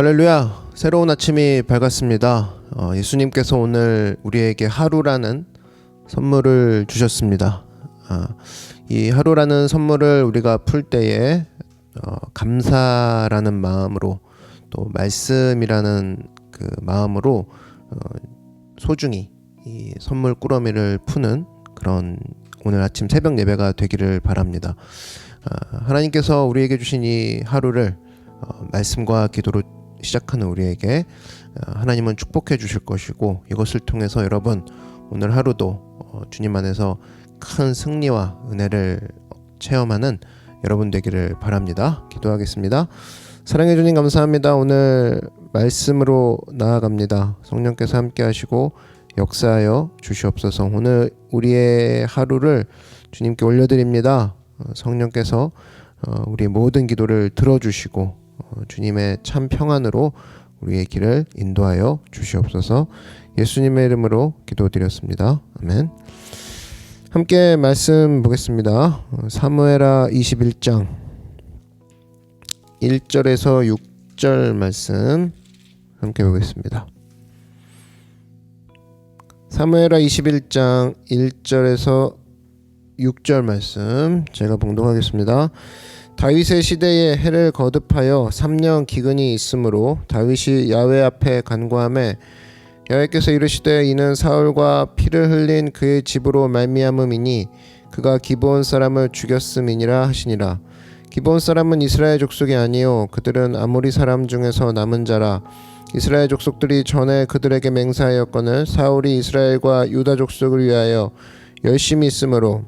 할렐루야, 새로운 아침이 밝았습니다. 예수님께서 오늘 우리에게 하루라는 선물을 주셨습니다. 이 하루라는 선물을 우리가 풀 때에 감사라는 마음으로, 또 말씀이라는 그 마음으로 소중히 이 선물 꾸러미를 푸는 그런 오늘 아침 새벽 예배가 되기를 바랍니다. 하나님께서 우리에게 주신 이 하루를 말씀과 기도로 시작하는 우리에게 하나님은 축복해 주실 것이고, 이것을 통해서 여러분 오늘 하루도 주님 안에서 큰 승리와 은혜를 체험하는 여러분 되기를 바랍니다. 기도하겠습니다. 사랑해 주님 감사합니다. 오늘 말씀으로 나아갑니다. 성령께서 함께 하시고 역사하여 주시옵소서. 오늘 우리의 하루를 주님께 올려드립니다. 성령께서 우리 모든 기도를 들어주시고 주님의 참 평안으로 우리의 길을 인도하여 주시옵소서. 예수님의 이름으로 기도드렸습니다. 아멘. 함께 말씀 보겠습니다. 사무엘하 21장 1절에서 6절 말씀 함께 보겠습니다. 사무엘하 21장 1절에서 6절 말씀 제가 봉독하겠습니다. 다윗의 시대에 해를 거듭하여 3년 기근이 있으므로 다윗이 야훼 앞에 간구하매 여호와께서 이르시되 이는 사울과 피를 흘린 그의 집으로 말미암음이니 그가 기브온 사람을 죽였음이니라 하시니라. 기브온 사람은 이스라엘 족속이 아니요 그들은 아모리 사람 중에서 남은 자라. 이스라엘 족속들이 전에 그들에게 맹세하였거늘 사울이 이스라엘과 유다 족속을 위하여 열심히 있으므로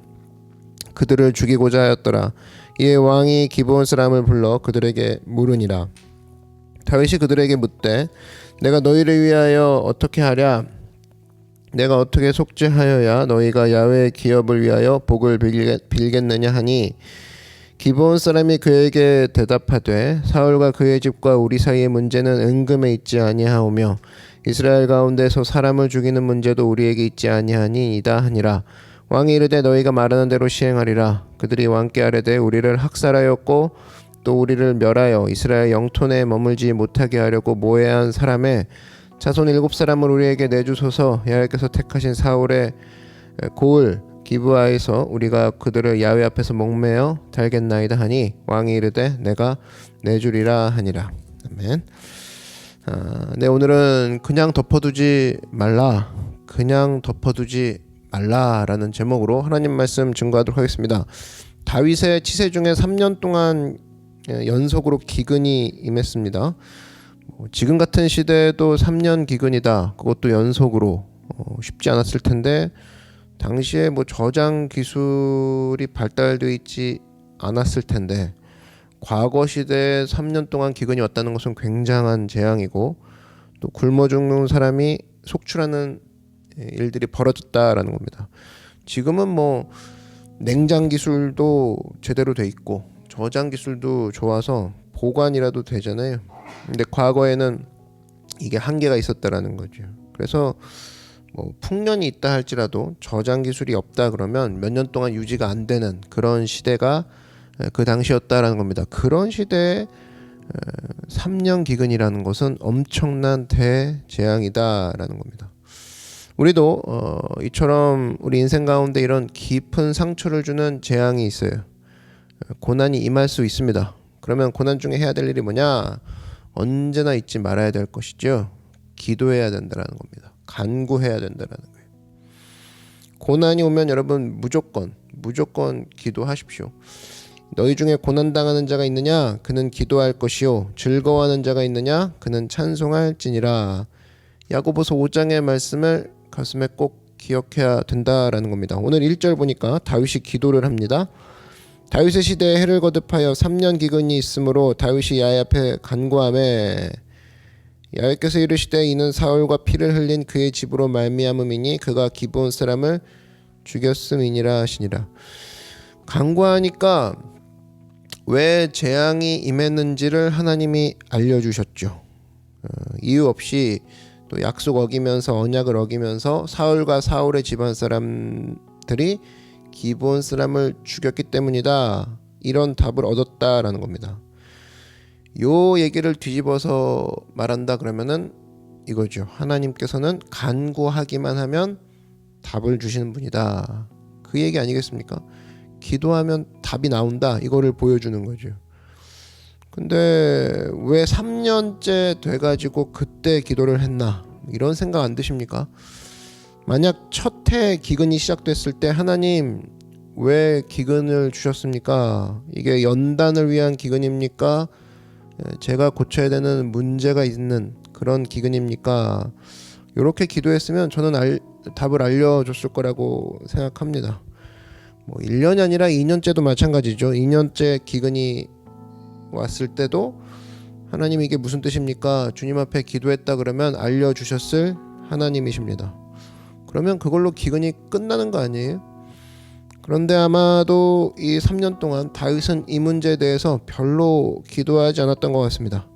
그들을 죽이고자 하였더라. 이에 왕이 기브온 사람을 불러 그들에게 물으니라. 다윗이 그들에게 묻되 내가 너희를 위하여 어떻게 하랴? 내가 어떻게 속죄하여야 너희가 야훼의 기업을 위하여 복을 빌겠느냐 하니 기브온 사람이 그에게 대답하되 사울과 그의 집과 우리 사이의 문제는 은금에 있지 아니하오며 이스라엘 가운데서 사람을 죽이는 문제도 우리에게 있지 아니하니이다 하니라. 왕이 이르되 너희가 말하는 대로 시행하리라. 그들이 왕께 아뢰되 우리를 학살하였고 또 우리를 멸하여 이스라엘 영토 내에 머물지 못하게 하려고 모해한 사람의 자손 7사람을 우리에게 내주소서. 여호와께서 택하신 사울의 고을 기브아에서 우리가 그들을 야훼 앞에서 목매어 달겠나이다 하니 왕이 이르되 내가 내주리라 하니라. 아멘. 네, 오늘은 그냥 덮어두지 말라, 그냥 덮어두지 말라라는 제목으로 하나님 말씀 증거하도록 하겠습니다. 다윗의 치세 중에 3년 동안 연속으로 기근이 임했습니다. 지금 같은 시대에도 3년 기근이다, 그것도 연속으로 쉽지 않았을 텐데 당시에 저장 기술이 발달되어 있지 않았을 텐데 과거 시대에 3년 동안 기근이 왔다는 것은 굉장한 재앙이고, 또 굶어 죽는 사람이 속출하는 일들이 벌어졌다라는 겁니다. 지금은 냉장 기술도 제대로 돼 있고 저장 기술도 좋아서 보관이라도 되잖아요. 근데 과거에는 이게 한계가 있었다라는 거죠. 그래서 풍년이 있다 할지라도 저장 기술이 없다 그러면 몇 년 동안 유지가 안 되는 그런 시대가 그 당시였다라는 겁니다. 그런 시대에 3년 기근이라는 것은 엄청난 대재앙이다라는 겁니다. 우리도 이처럼 우리 인생 가운데 이런 깊은 상처를 주는 재앙이 있어요. 고난이 임할 수 있습니다. 그러면 고난 중에 해야 될 일이 뭐냐? 언제나 잊지 말아야 될 것이죠. 기도해야 된다는 겁니다. 간구해야 된다는 거예요. 고난이 오면 여러분 무조건 기도하십시오. 너희 중에 고난당하는 자가 있느냐? 그는 기도할 것이요 즐거워하는 자가 있느냐? 그는 찬송할지니라. 야고보서 5장의 말씀을 가슴에 꼭 기억해야 된다라는 겁니다. 오늘 1절 보니까 다윗이 기도를 합니다. 다윗의 시대에 해를 거듭하여 3년 기근이 있으므로 다윗이 야훼 앞에 간구하매 여호와께서 이르시되 이는 사울과 피를 흘린 그의 집으로 말미암음이니 그가 기브온 사람을 죽였음이니라 하시니라. 간구하니까 왜 재앙이 임했는지를 하나님이 알려주셨죠. 이유 없이 또 약속 어기면서 언약을 어기면서 사울과 사울의 집안 사람들이 기브온 사람을 죽였기 때문이다, 이런 답을 얻었다라는 겁니다. 요 얘기를 뒤집어서 말한다 그러면은 이거죠. 하나님께서는 간구하기만 하면 답을 주시는 분이다. 그 얘기 아니겠습니까? 기도하면 답이 나온다. 이거를 보여주는 거죠. 근데 왜 3년째 돼가지고 그때 기도를 했나? 이런 생각 안 드십니까? 만약 첫 해 기근이 시작됐을 때 하나님 왜 기근을 주셨습니까? 이게 연단을 위한 기근입니까? 제가 고쳐야 되는 문제가 있는 그런 기근입니까? 이렇게 기도했으면 저는 답을 알려줬을 거라고 생각합니다. 뭐 1년이 아니라 2년째도 마찬가지죠. 2년째 기근이 왔을 때도 하나님 이게 무슨 뜻입니까? 주님 앞에 기도했다 그러면 알려주셨을 하나님이십니다. 그러면 그걸로 기근이 끝나는 거 아니에요? 그런데 아마도 이 3년 동안 다윗은 이 문제에 대해서 별로 기도하지 않았던 것 같습니다.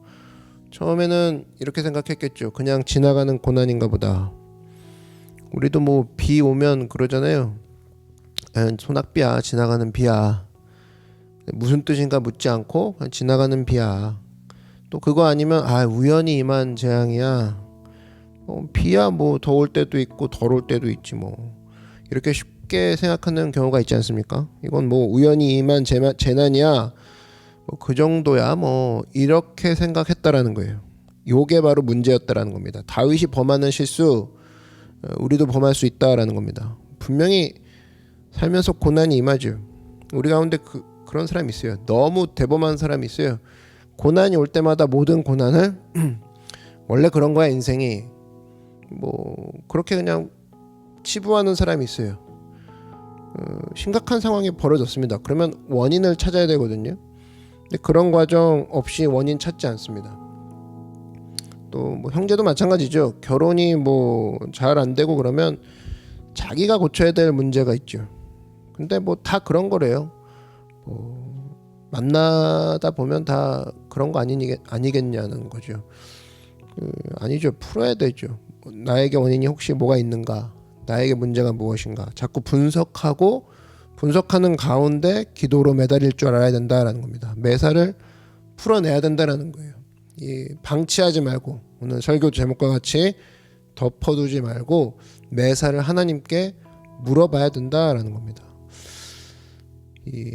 처음에는 이렇게 생각했겠죠. 그냥 지나가는 고난인가 보다. 우리도 뭐 비 오면 그러잖아요. 소낙비야, 지나가는 비야. 무슨 뜻인가 묻지 않고 그냥 지나가는 비야. 또 그거 아니면 우연히 임한 재앙이야. 비야 뭐 더울 때도 있고 더울 때도 있지 뭐. 이렇게 쉽게 생각하는 경우가 있지 않습니까? 이건 뭐 우연히 임한 재난이야. 뭐 그 정도야 뭐 이렇게 생각했다라는 거예요. 요게 바로 문제였다라는 겁니다. 다윗이 범하는 실수 우리도 범할 수 있다라는 겁니다. 분명히 살면서 고난이 임하죠. 우리 가운데 그런 사람이 있어요. 너무 대범한 사람이 있어요. 고난이 올 때마다 모든 고난을 원래 그런 거야 인생이 뭐 그렇게 그냥 치부하는 사람이 있어요. 심각한 상황이 벌어졌습니다. 그러면 원인을 찾아야 되거든요. 근데 그런 과정 없이 원인 찾지 않습니다. 또 뭐 형제도 마찬가지죠. 결혼이 뭐 잘 안 되고 그러면 자기가 고쳐야 될 문제가 있죠. 근데 뭐 다 그런 거래요. 만나다 보면 다 그런 거 아니겠냐는 거죠. 아니죠. 풀어야 되죠. 나에게 원인이 혹시 뭐가 있는가? 나에게 문제가 무엇인가? 자꾸 분석하는 가운데 기도로 매달릴 줄 알아야 된다라는 겁니다. 매사를 풀어내야 된다라는 거예요. 방치하지 말고 오늘 설교 제목과 같이 덮어두지 말고 매사를 하나님께 물어봐야 된다라는 겁니다.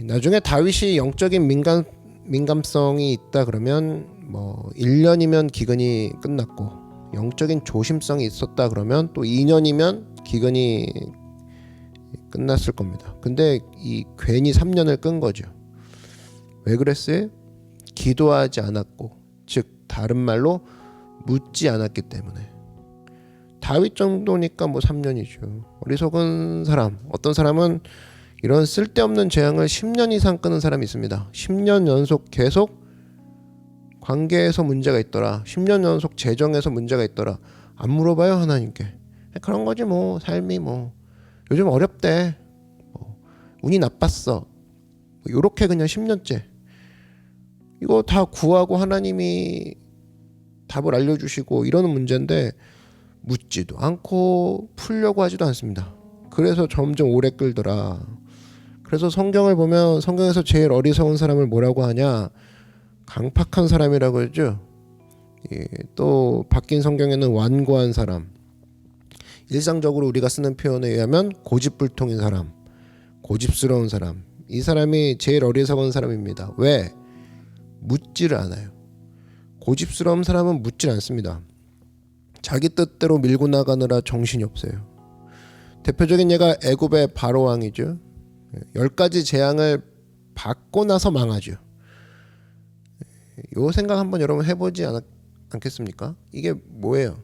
나중에 다윗이 영적인 민감성이 있다 그러면 뭐 1년이면 기근이 끝났고 영적인 조심성이 있었다 그러면 또 2년이면 기근이 끝났을 겁니다. 근데 괜히 3년을 끈 거죠. 왜 그랬어요? 기도하지 않았고, 즉 다른 말로 묻지 않았기 때문에. 다윗 정도니까 뭐 3년이죠. 어리석은 사람. 어떤 사람은 이런 쓸데없는 재앙을 10년 이상 끄는 사람이 있습니다. 10년 연속 계속 관계에서 문제가 있더라. 10년 연속 재정에서 문제가 있더라. 안 물어봐요 하나님께. 그런 거지 뭐 삶이 뭐 요즘 어렵대. 운이 나빴어. 요렇게 그냥 10년째. 이거 다 구하고 하나님이 답을 알려주시고 이러는 문제인데 묻지도 않고 풀려고 하지도 않습니다. 그래서 점점 오래 끌더라. 그래서 성경을 보면 성경에서 제일 어리석은 사람을 뭐라고 하냐? 강팍한 사람이라고 하죠. 또 바뀐 성경에는 완고한 사람. 일상적으로 우리가 쓰는 표현에 의하면 고집불통인 사람, 고집스러운 사람. 이 사람이 제일 어리석은 사람입니다. 왜? 묻지를 않아요. 고집스러운 사람은 묻질 않습니다. 자기 뜻대로 밀고 나가느라 정신이 없어요. 대표적인 예가 애굽의 바로 왕이죠. 10가지 재앙을 받고 나서 망하죠. 요 생각 한번 여러분 해보지 않겠습니까? 이게 뭐예요?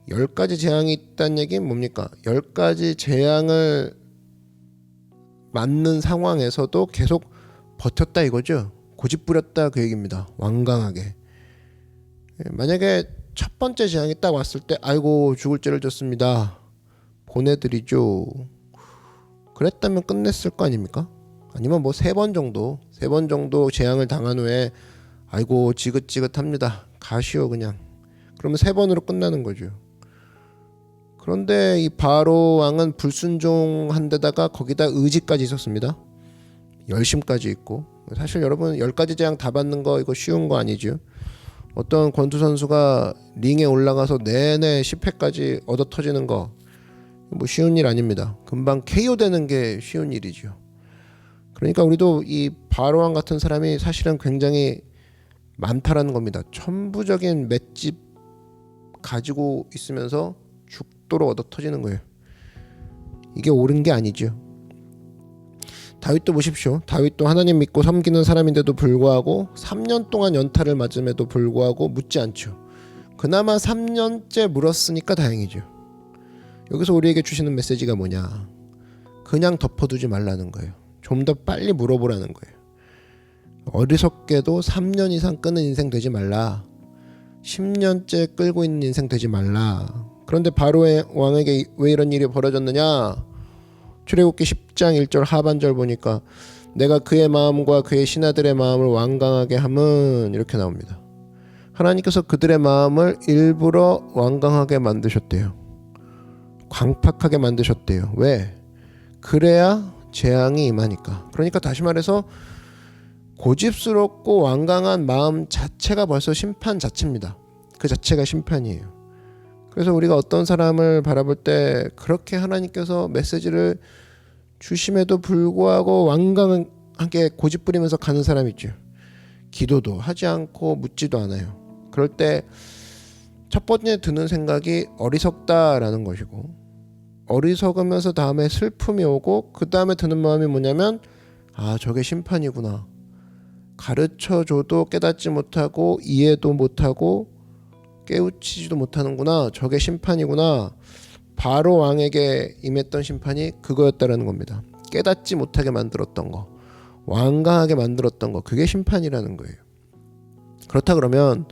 10가지 재앙이 있다는 얘기는 뭡니까? 10가지 재앙을 맞는 상황에서도 계속 버텼다 이거죠. 고집부렸다 그 얘기입니다. 완강하게. 만약에 첫 번째 재앙이 딱 왔을 때 아이고 죽을 죄를 졌습니다. 보내드리죠. 그랬다면 끝냈을 거 아닙니까? 아니면 뭐 3번 정도 재앙을 당한 후에 아이고 지긋지긋합니다. 가시오 그냥. 그러면 3번으로 끝나는 거죠. 그런데 이 바로 왕은 불순종한 데다가 거기다 의지까지 있었습니다. 열심까지 있고 사실 여러분 10가지 재앙 다 받는 거 이거 쉬운 거 아니죠. 어떤 권투 선수가 링에 올라가서 내내 10회까지 얻어 터지는 거 뭐 쉬운 일 아닙니다. 금방 KO 되는 게 쉬운 일이죠. 그러니까 우리도 이 바로왕 같은 사람이 사실은 굉장히 많다라는 겁니다. 천부적인 맷집 가지고 있으면서 죽도록 얻어 터지는 거예요. 이게 옳은 게 아니죠. 다윗도 보십시오. 다윗도 하나님 믿고 섬기는 사람인데도 불구하고 3년 동안 연타를 맞음에도 불구하고 묻지 않죠. 그나마 3년째 물었으니까 다행이죠. 여기서 우리에게 주시는 메시지가 뭐냐? 그냥 덮어두지 말라는 거예요. 좀 더 빨리 물어보라는 거예요. 어리석게도 3년 이상 끄는 인생 되지 말라. 10년째 끌고 있는 인생 되지 말라. 그런데 바로의 왕에게 왜 이런 일이 벌어졌느냐? 출애굽기 10장 1절 하반절 보니까 내가 그의 마음과 그의 신하들의 마음을 완강하게 함은 이렇게 나옵니다. 하나님께서 그들의 마음을 일부러 완강하게 만드셨대요. 광팍하게 만드셨대요. 왜? 그래야 재앙이 임하니까. 그러니까 다시 말해서 고집스럽고 완강한 마음 자체가 벌써 심판 자체입니다. 그 자체가 심판이에요. 그래서 우리가 어떤 사람을 바라볼 때 그렇게 하나님께서 메시지를 주심에도 불구하고 완강하게 고집부리면서 가는 사람 있죠. 기도도 하지 않고 묻지도 않아요. 그럴 때 첫 번째 드는 생각이 어리석다라는 것이고, 어리석으면서 다음에 슬픔이 오고 그 다음에 드는 마음이 뭐냐면 아, 저게 심판이구나. 가르쳐줘도 깨닫지 못하고 이해도 못하고 깨우치지도 못하는구나. 저게 심판이구나. 바로 왕에게 임했던 심판이 그거였다라는 겁니다. 깨닫지 못하게 만들었던 거, 완강하게 만들었던 거, 그게 심판이라는 거예요. 그렇다 그러면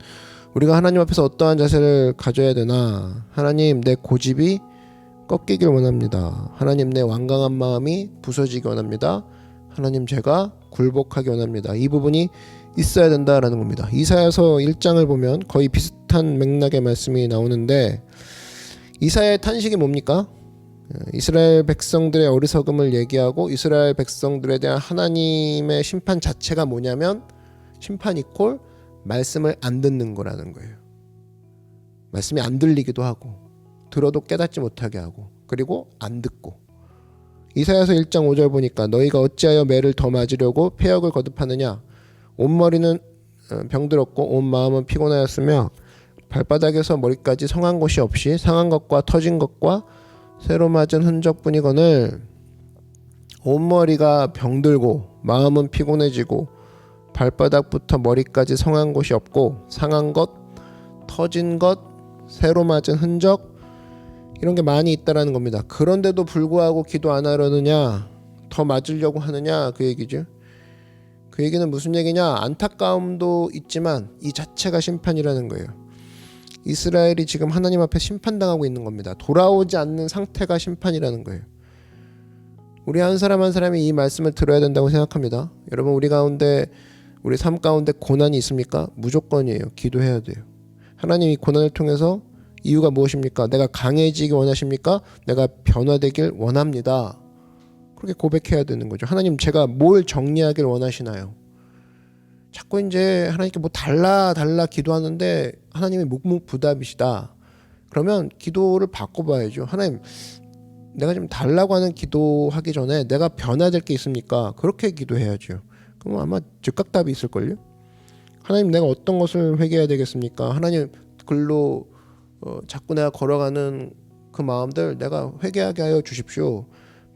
우리가 하나님 앞에서 어떠한 자세를 가져야 되나? 하나님, 내 고집이 꺾이길 원합니다. 하나님, 내 완강한 마음이 부서지기 원합니다. 하나님, 제가 굴복하기 원합니다. 이 부분이 있어야 된다라는 겁니다. 이사야서 1장을 보면 거의 비슷한 맥락의 말씀이 나오는데, 이사야의 탄식이 뭡니까? 이스라엘 백성들의 어리석음을 얘기하고 이스라엘 백성들에 대한 하나님의 심판 자체가 뭐냐면 심판 이콜 말씀을 안 듣는 거라는 거예요. 말씀이 안 들리기도 하고 들어도 깨닫지 못하게 하고 그리고 안 듣고. 이사야서 1장 5절 보니까 너희가 어찌하여 매를 더 맞으려고 폐역을 거듭하느냐? 온 머리는 병들었고 온 마음은 피곤하였으며 발바닥에서 머리까지 성한 곳이 없이 상한 것과 터진 것과 새로 맞은 흔적뿐이거늘. 온 머리가 병들고 마음은 피곤해지고 발바닥부터 머리까지 성한 곳이 없고 상한 것, 터진 것, 새로 맞은 흔적 이런 게 많이 있다라는 겁니다. 그런데도 불구하고 기도 안 하려느냐? 더 맞으려고 하느냐? 그 얘기죠. 그 얘기는 무슨 얘기냐? 안타까움도 있지만 이 자체가 심판이라는 거예요. 이스라엘이 지금 하나님 앞에 심판당하고 있는 겁니다. 돌아오지 않는 상태가 심판이라는 거예요. 우리 한 사람 한 사람이 이 말씀을 들어야 된다고 생각합니다. 여러분, 우리 가운데 우리 삶 가운데 고난이 있습니까? 무조건이에요. 기도해야 돼요. 하나님 이 고난을 통해서 이유가 무엇입니까? 내가 강해지기 원하십니까? 내가 변화되길 원합니다. 그렇게 고백해야 되는 거죠. 하나님, 제가 뭘 정리하길 원하시나요? 자꾸 이제 하나님께 뭐 달라 기도하는데 하나님이 묵묵부답이시다. 그러면 기도를 바꿔봐야죠. 하나님, 내가 좀 달라고 하는 기도하기 전에 내가 변화될 게 있습니까? 그렇게 기도해야죠. 그럼 아마 즉각답이 있을걸요. 하나님, 내가 어떤 것을 회개해야 되겠습니까? 하나님, 글로 자꾸 내가 걸어가는 그 마음들 내가 회개하게 하여 주십시오.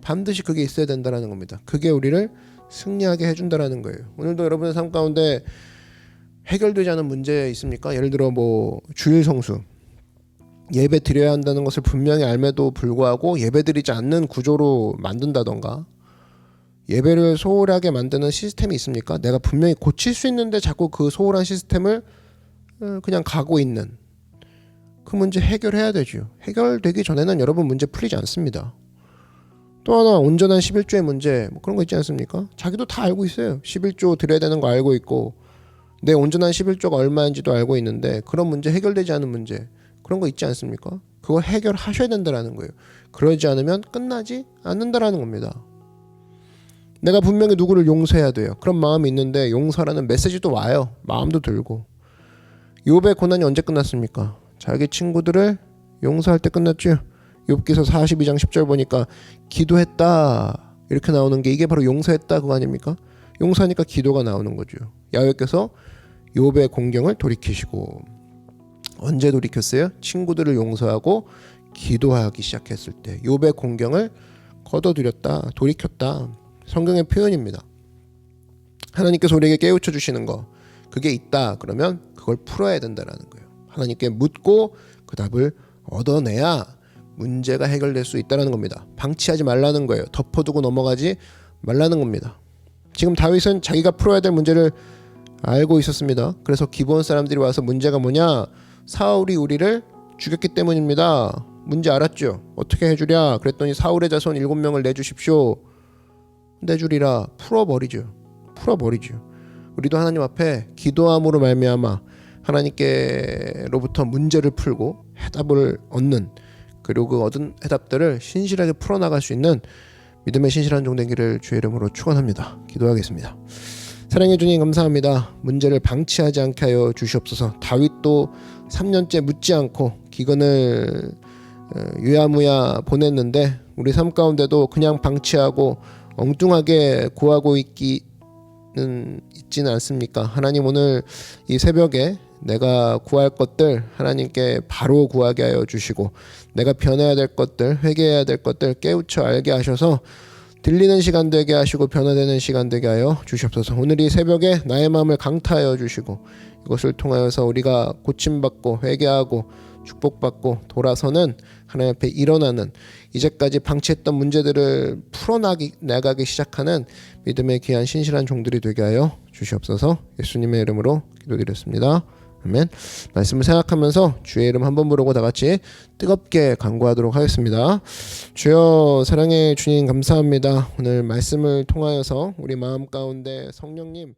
반드시 그게 있어야 된다는 겁니다. 그게 우리를 승리하게 해준다는 거예요. 오늘도 여러분의 삶 가운데 해결되지 않은 문제 있습니까? 예를 들어 뭐 주일 성수, 예배 드려야 한다는 것을 분명히 알매도 불구하고 예배 드리지 않는 구조로 만든다던가, 예배를 소홀하게 만드는 시스템이 있습니까? 내가 분명히 고칠 수 있는데 자꾸 그 소홀한 시스템을 그냥 가고 있는 그 문제 해결해야 되죠. 해결되기 전에는 여러분 문제 풀리지 않습니다. 또 하나, 온전한 11조의 문제, 뭐 그런 거 있지 않습니까? 자기도 다 알고 있어요. 11조 드려야 되는 거 알고 있고 내 온전한 11조가 얼마인지도 알고 있는데 그런 문제, 해결되지 않은 문제, 그런 거 있지 않습니까? 그걸 해결하셔야 된다는 거예요. 그러지 않으면 끝나지 않는다라는 겁니다. 내가 분명히 누구를 용서해야 돼요. 그런 마음이 있는데 용서라는 메시지도 와요. 마음도 들고. 욥의 고난이 언제 끝났습니까? 자기 친구들을 용서할 때 끝났죠. 욥기서 42장 10절 보니까 기도했다 이렇게 나오는 게 이게 바로 용서했다 그거 아닙니까? 용서하니까 기도가 나오는 거죠. 야훼께서 욥의 공경을 돌이키시고 언제 돌이켰어요? 친구들을 용서하고 기도하기 시작했을 때 욥의 공경을 거둬들였다, 돌이켰다. 성경의 표현입니다. 하나님께서 우리에게 깨우쳐 주시는 거 그게 있다 그러면 그걸 풀어야 된다라는 거예요. 하나님께 묻고 그 답을 얻어내야 문제가 해결될 수 있다는 겁니다. 방치하지 말라는 거예요. 덮어두고 넘어가지 말라는 겁니다. 지금 다윗은 자기가 풀어야 될 문제를 알고 있었습니다. 그래서 기브온 사람들이 와서 문제가 뭐냐? 사울이 우리를 죽였기 때문입니다. 문제 알았죠? 어떻게 해주랴? 그랬더니 사울의 자손 7명을 내주십시오. 내주리라. 풀어버리죠. 우리도 하나님 앞에 기도함으로 말미암아 하나님께로부터 문제를 풀고 해답을 얻는 그리고 그 얻은 해답들을 신실하게 풀어나갈 수 있는 믿음의 신실한 종 되기를 주의 이름으로 축원합니다. 기도하겠습니다. 사랑해 주님 감사합니다. 문제를 방치하지 않게 하여 주시옵소서. 다윗도 3년째 묻지 않고 기근을 유야무야 보냈는데 우리 삶 가운데도 그냥 방치하고 엉뚱하게 구하고 있지는 않습니까? 하나님 오늘 이 새벽에 내가 구할 것들 하나님께 바로 구하게 하여 주시고 내가 변해야 될 것들 회개해야 될 것들 깨우쳐 알게 하셔서 들리는 시간 되게 하시고 변화되는 시간 되게 하여 주시옵소서. 오늘 이 새벽에 나의 마음을 강타하여 주시고 이것을 통하여서 우리가 고침받고 회개하고 축복받고 돌아서는 하나님 앞에 일어나는 이제까지 방치했던 문제들을 풀어나가기 시작하는 믿음의 귀한 신실한 종들이 되게 하여 주시옵소서. 예수님의 이름으로 기도드렸습니다. 아멘. 말씀을 생각하면서 주의 이름 한번 부르고 다 같이 뜨겁게 간구하도록 하겠습니다. 주여 사랑의 주님 감사합니다. 오늘 말씀을 통하여서 우리 마음 가운데 성령님